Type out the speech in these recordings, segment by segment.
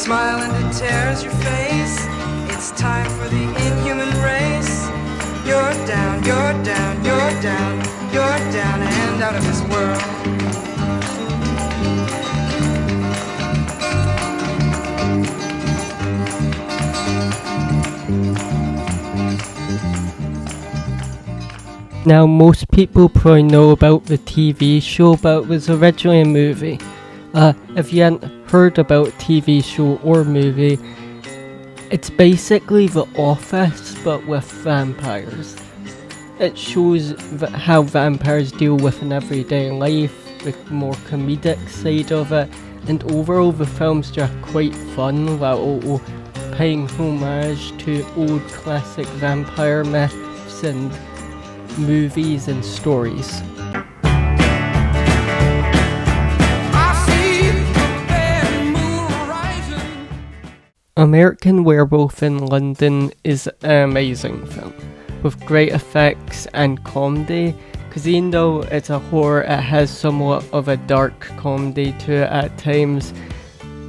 smile and it tears your face. It's time for the inhuman race. You're down, you're down, you're down, you're down and out of this world. Now, most people probably know about the TV show, but it was originally a movie. If you hadn't heard about TV show or movie, it's basically The Office, but with vampires. It shows how vampires deal with an everyday life, the more comedic side of it, and overall the film's just quite fun, while paying homage to old classic vampire myths and movies and stories. American Werewolf in London is an amazing film, with great effects and comedy, because even though it's a horror, it has somewhat of a dark comedy to it at times,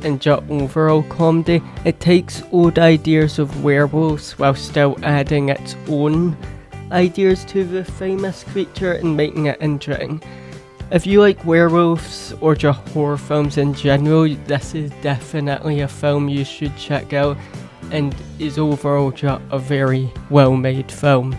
and just overall comedy. It takes old ideas of werewolves while still adding its own ideas to the famous creature and making it interesting. If you like werewolves or just horror films in general, this is definitely a film you should check out, and is overall just a very well made film.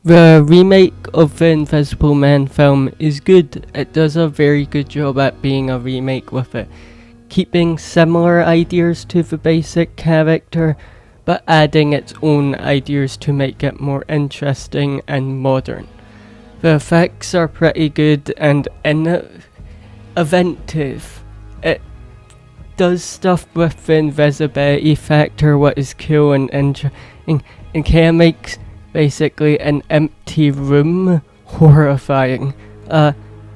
The remake of the Invisible Man film is good. It does a very good job at being a remake with it, keeping similar ideas to the basic character, but adding its own ideas to make it more interesting and modern. The effects are pretty good and inventive. It does stuff with the invisibility factor, what is cool and interesting, and kind of makes basically an empty room horrifying.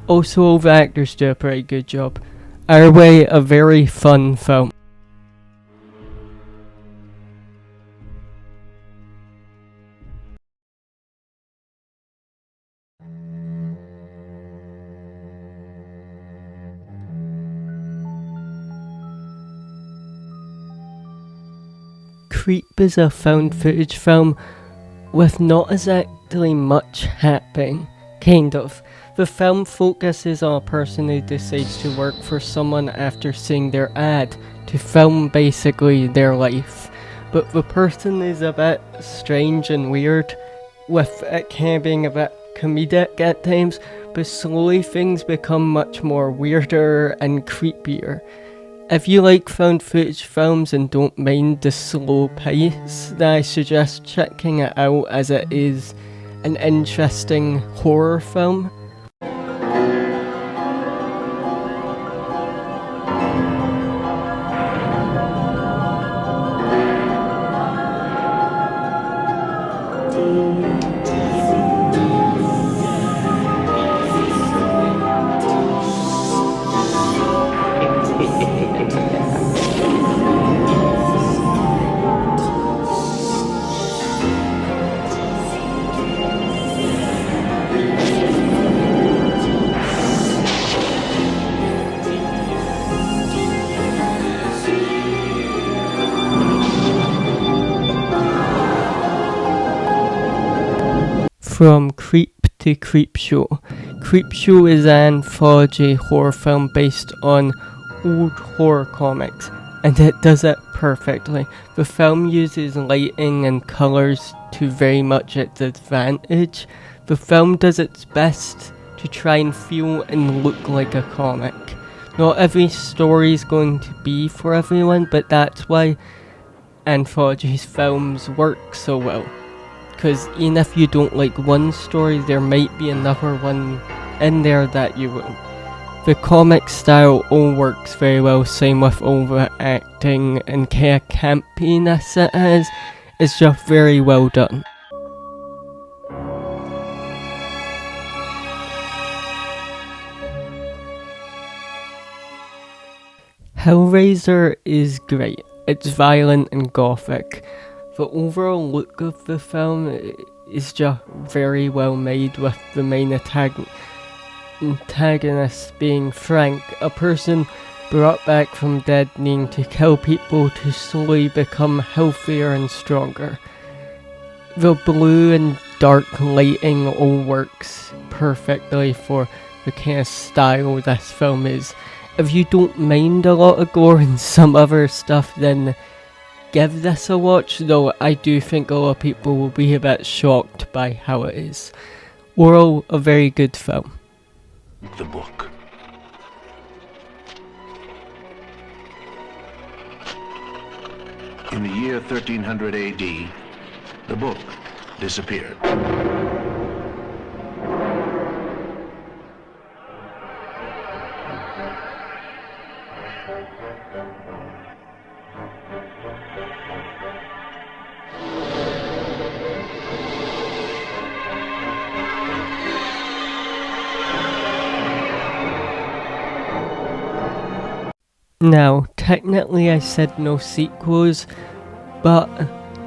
Also, all the actors do a pretty good job. Either way, a very fun film. Creep is a found footage film with not exactly much happening, kind of. The film focuses on a person who decides to work for someone after seeing their ad to film basically their life. But the person is a bit strange and weird, with it kind of being a bit comedic at times, but slowly things become much more weirder and creepier. If you like found footage films and don't mind the slow pace, then I suggest checking it out, as it is an interesting horror film. From Creep to Creepshow. Creepshow is an anthology horror film based on old horror comics, and it does it perfectly. The film uses lighting and colours to very much its advantage. The film does its best to try and feel and look like a comic. Not every story is going to be for everyone, but that's why anthologies films work so well. Because even if you don't like one story, there might be another one in there that you will. The comic style all works very well, same with overacting and kind of campiness it has. It's just very well done. Hellraiser is great. It's violent and gothic. The overall look of the film is just very well made, with the main antagonist being Frank, a person brought back from dead needing to kill people to slowly become healthier and stronger. The blue and dark lighting all works perfectly for the kind of style this film is. If you don't mind a lot of gore and some other stuff, then give this a watch, though I do think a lot of people will be a bit shocked by how it is. Overall, a very good film. The book. In the year 1300 AD, the book disappeared. Now, technically I said no sequels, but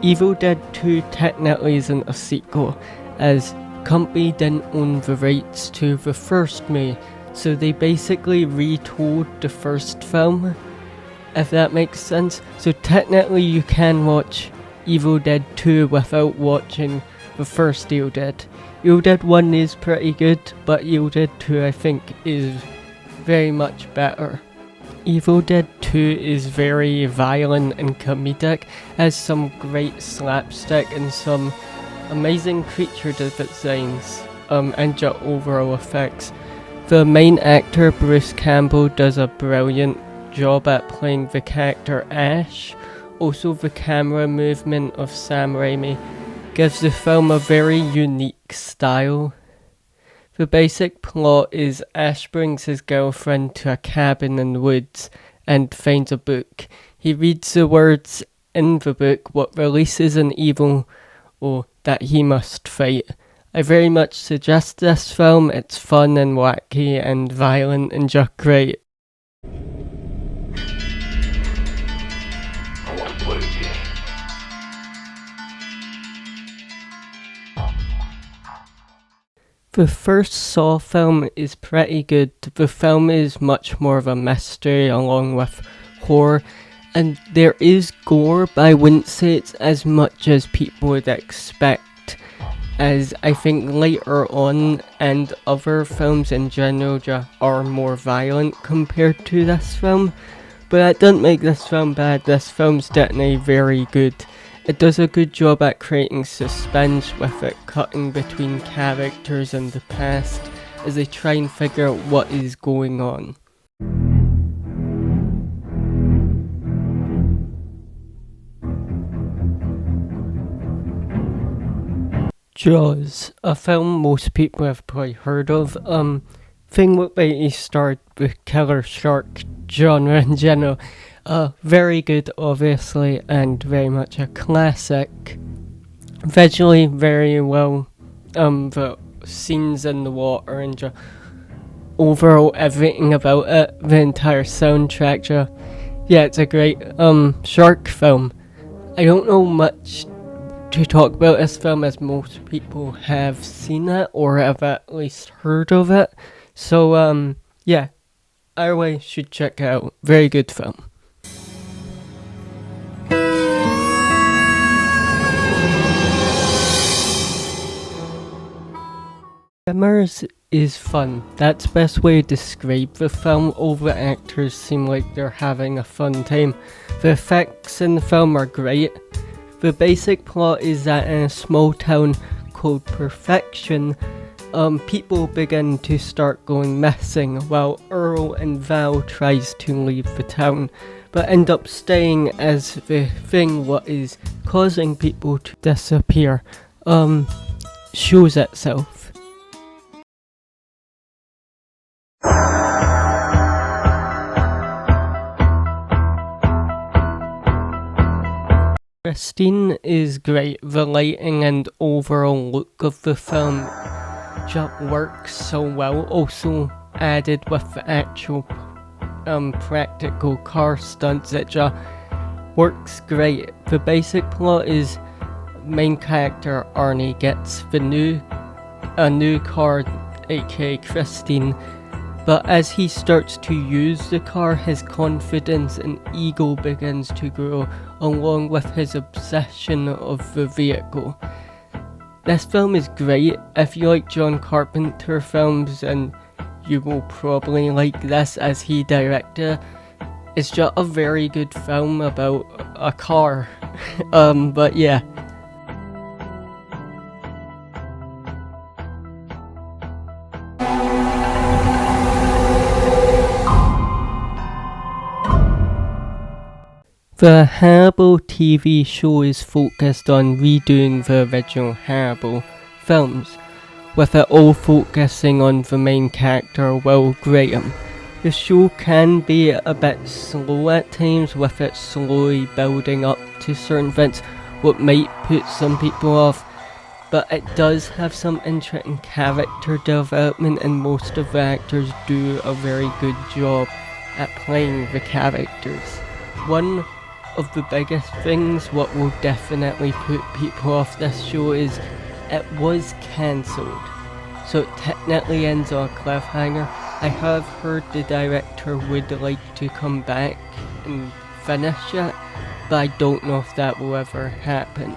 Evil Dead 2 technically isn't a sequel, as company didn't own the rights to the first movie, so they basically retold the first film, if that makes sense. So technically you can watch Evil Dead 2 without watching the first Evil Dead. Evil Dead 1 is pretty good, but Evil Dead 2 I think is very much better. Evil Dead 2 is very violent and comedic, has some great slapstick and some amazing creature designs and just overall effects. The main actor, Bruce Campbell, does a brilliant job at playing the character Ash. Also, the camera movement of Sam Raimi gives the film a very unique style. The basic plot is Ash brings his girlfriend to a cabin in the woods and finds a book. He reads the words in the book what releases an evil that he must fight. I very much suggest this film. It's fun and wacky and violent and just great. I want to play a game. The first Saw film is pretty good. The film is much more of a mystery along with horror, and there is gore, but I wouldn't say it's as much as people would expect, as I think later on and other films in general just are more violent compared to this film. But that doesn't make this film bad. This film's definitely very good. It does a good job at creating suspense with it cutting between characters and the past as they try and figure out what is going on. Jaws, a film most people have probably heard of. Thing what basically started with killer shark genre in general. Very good, obviously, and very much a classic. Visually, very well. The scenes in the water and just overall everything about it, the entire soundtrack. Yeah, it's a great shark film. I don't know much to talk about this film, as most people have seen it or have at least heard of it. So yeah, either way, should check it out. Very good film. Tremors is fun. That's the best way to describe the film. All the actors seem like they're having a fun time. The effects in the film are great. The basic plot is that in a small town called Perfection, people begin to start going missing while Earl and Val tries to leave the town. but end up staying as the thing what is causing people to disappear shows itself. Christine is great. The lighting and overall look of the film just works so well. Also added with the actual practical car stunts, it just works great. The basic plot is main character Arnie gets a new car, aka Christine, but as he starts to use the car, his confidence and ego begins to grow, along with his obsession of the vehicle. This film is great. If you like John Carpenter films, and you will probably like this as he directed. It's just a very good film about a car. But yeah. The Hannibal TV show is focused on redoing the original Hannibal films, with it all focusing on the main character, Will Graham. The show can be a bit slow at times, with it slowly building up to certain events, what might put some people off, but it does have some interesting character development, and most of the actors do a very good job at playing the characters. One of the biggest things what will definitely put people off this show is it was cancelled, so it technically ends on a cliffhanger. I have heard the director would like to come back and finish it, but I don't know if that will ever happen.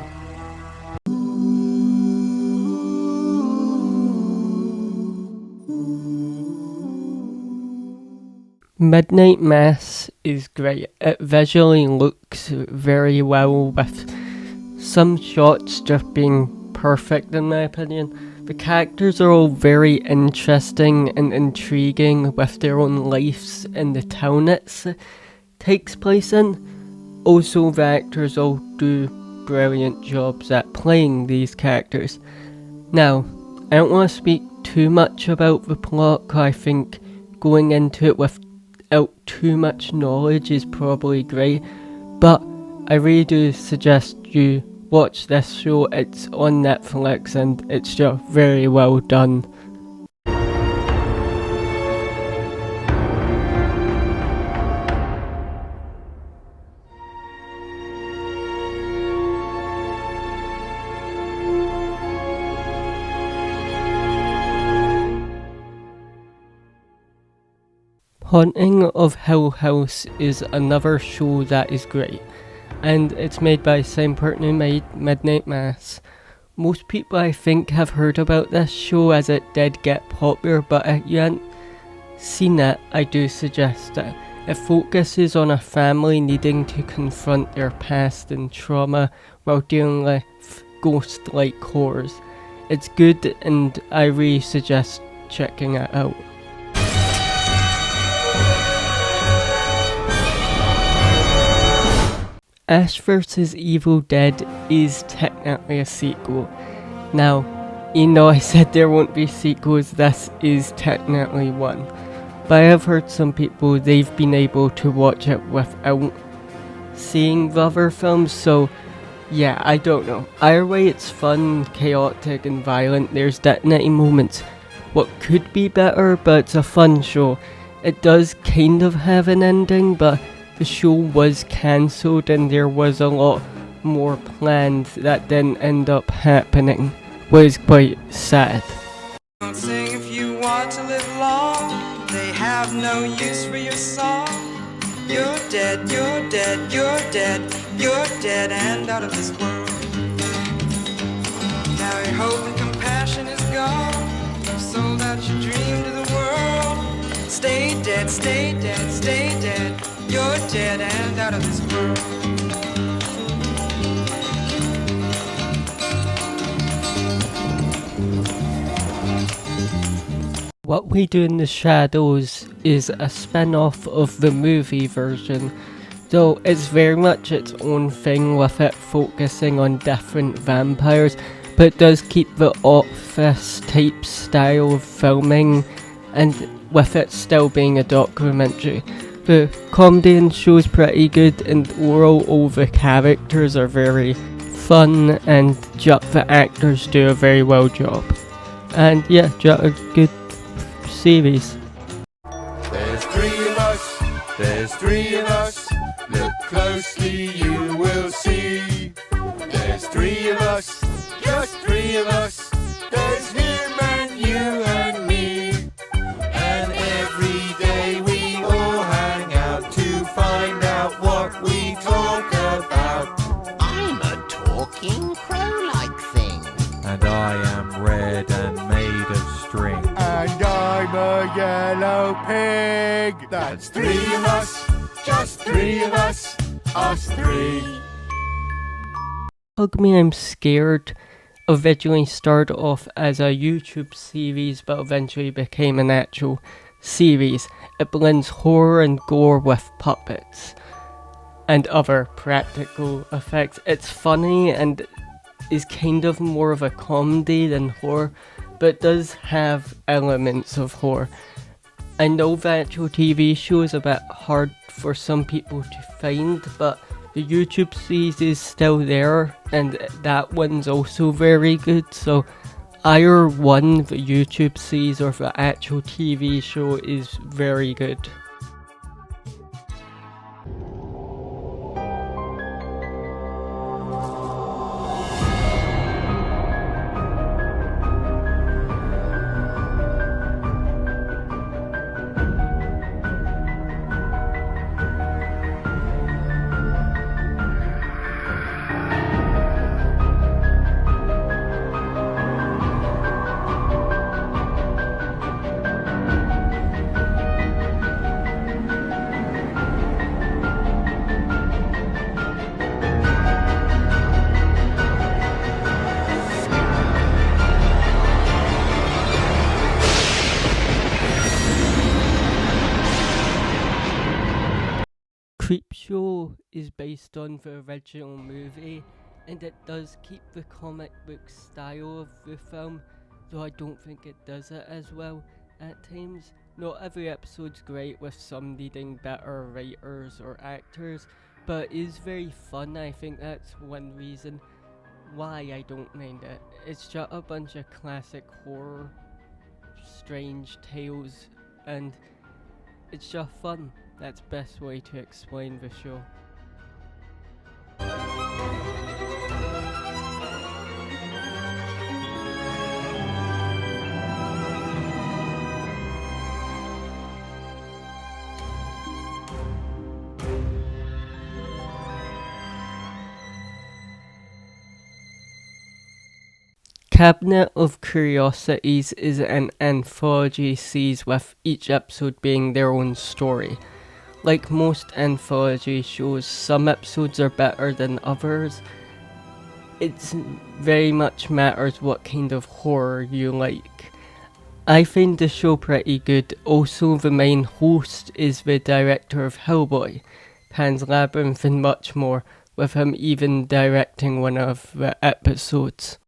Midnight Mass is great. It visually looks very well, with some shots just being perfect in my opinion. The characters are all very interesting and intriguing with their own lives in the town it takes place in. Also, the actors all do brilliant jobs at playing these characters. Now, I don't want to speak too much about the plot, 'cause I think going into it without too much knowledge is probably great, but I really do suggest you watch this show. It's on Netflix and it's just very well done. Haunting of Hill House is another show that is great, and it's made by the same person who made Midnight Mass. Most people I think have heard about this show as it did get popular, but if you haven't seen it, I do suggest it. It focuses on a family needing to confront their past and trauma while dealing with ghost-like horrors. It's good and I really suggest checking it out. Ash vs Evil Dead is technically a sequel. Now, I said there won't be sequels, this is technically one. But I have heard some people, they've been able to watch it without seeing the other films, so yeah, I don't know. Either way, it's fun, chaotic and violent. There's detonating moments. What could be better, but it's a fun show. It does kind of have an ending, but the show was cancelled and there was a lot more planned that didn't end up happening. Was quite sad. Don't sing if you want to live long. They have no use for your song. You're dead, you're dead, you're dead, you're dead and out of this world. Now your hope and compassion is gone. You've sold out your dream to the world. Stay dead, stay dead, stay dead. You're dead and out of this world. What We Do in the Shadows is a spin-off of the movie version. So it's very much its own thing with it focusing on different vampires, but it does keep the Office type style of filming, and with it still being a documentary. The comedy in the show is pretty good, and overall all the characters are very fun, and the actors do a very well job. And yeah, a good series. There's three of us, there's three of us. Look closely, you will see. There's three of us, just three of us. There's him and you and me. And every day we all hang out to find out what we talk about. I'm a talking crow-like thing. And I am red and made of string. And I'm a yellow pig. That's three of us, just three of us three. Hug Me, I'm Scared originally started off as a YouTube series, but eventually became an actual series. It blends horror and gore with puppets and other practical effects. It's funny and is kind of more of a comedy than horror, but does have elements of horror. I know the actual TV show is a bit hard for some people to find, but the YouTube series is still there, and that one's also very good. So either one, the YouTube series or the actual TV show, is very good. Creepshow is based on the original movie, and it does keep the comic book style of the film, though I don't think it does it as well at times. Not every episode's great, with some needing better writers or actors, but it is very fun. I think that's one reason why I don't mind it. It's just a bunch of classic horror, strange tales, and it's just fun. That's the best way to explain the show. Cabinet of Curiosities is an anthology series, with each episode being their own story. Like most anthology shows, some episodes are better than others. It very much matters what kind of horror you like. I find the show pretty good. Also, the main host is the director of Hellboy, Pan's Labyrinth, and much more, with him even directing one of the episodes.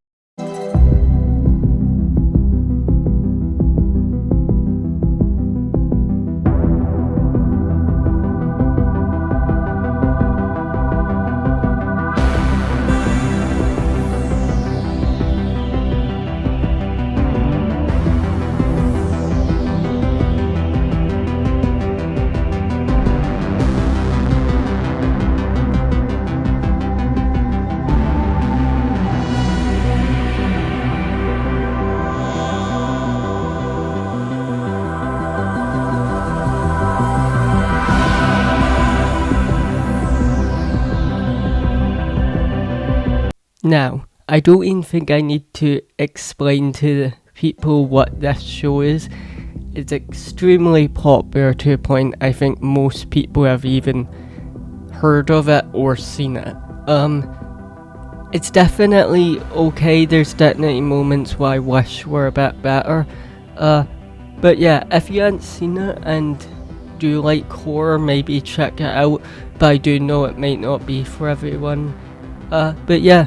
Now, I don't even think I need to explain to the people what this show is. It's extremely popular to a point I think most people have even heard of it or seen it. It's definitely okay. There's definitely moments where I wish were a bit better. But yeah, if you haven't seen it and do like horror, maybe check it out. but I do know it might not be for everyone. But yeah.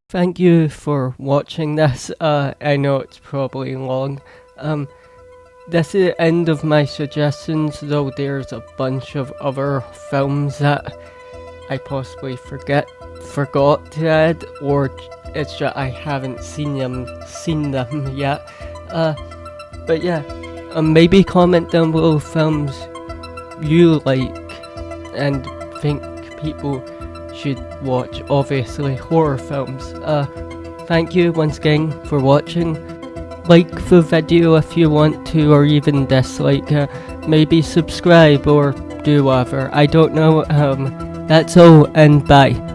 Thank you for watching this. I know it's probably long. This is the end of my suggestions, though there's a bunch of other films that I possibly forgot to add, or it's just I haven't seen them yet. But yeah, maybe comment down below films you like and think people should watch. Obviously horror films. Thank you once again for watching. Like the video if you want to, or even dislike it. Maybe subscribe or do whatever. I don't know. That's all, and bye.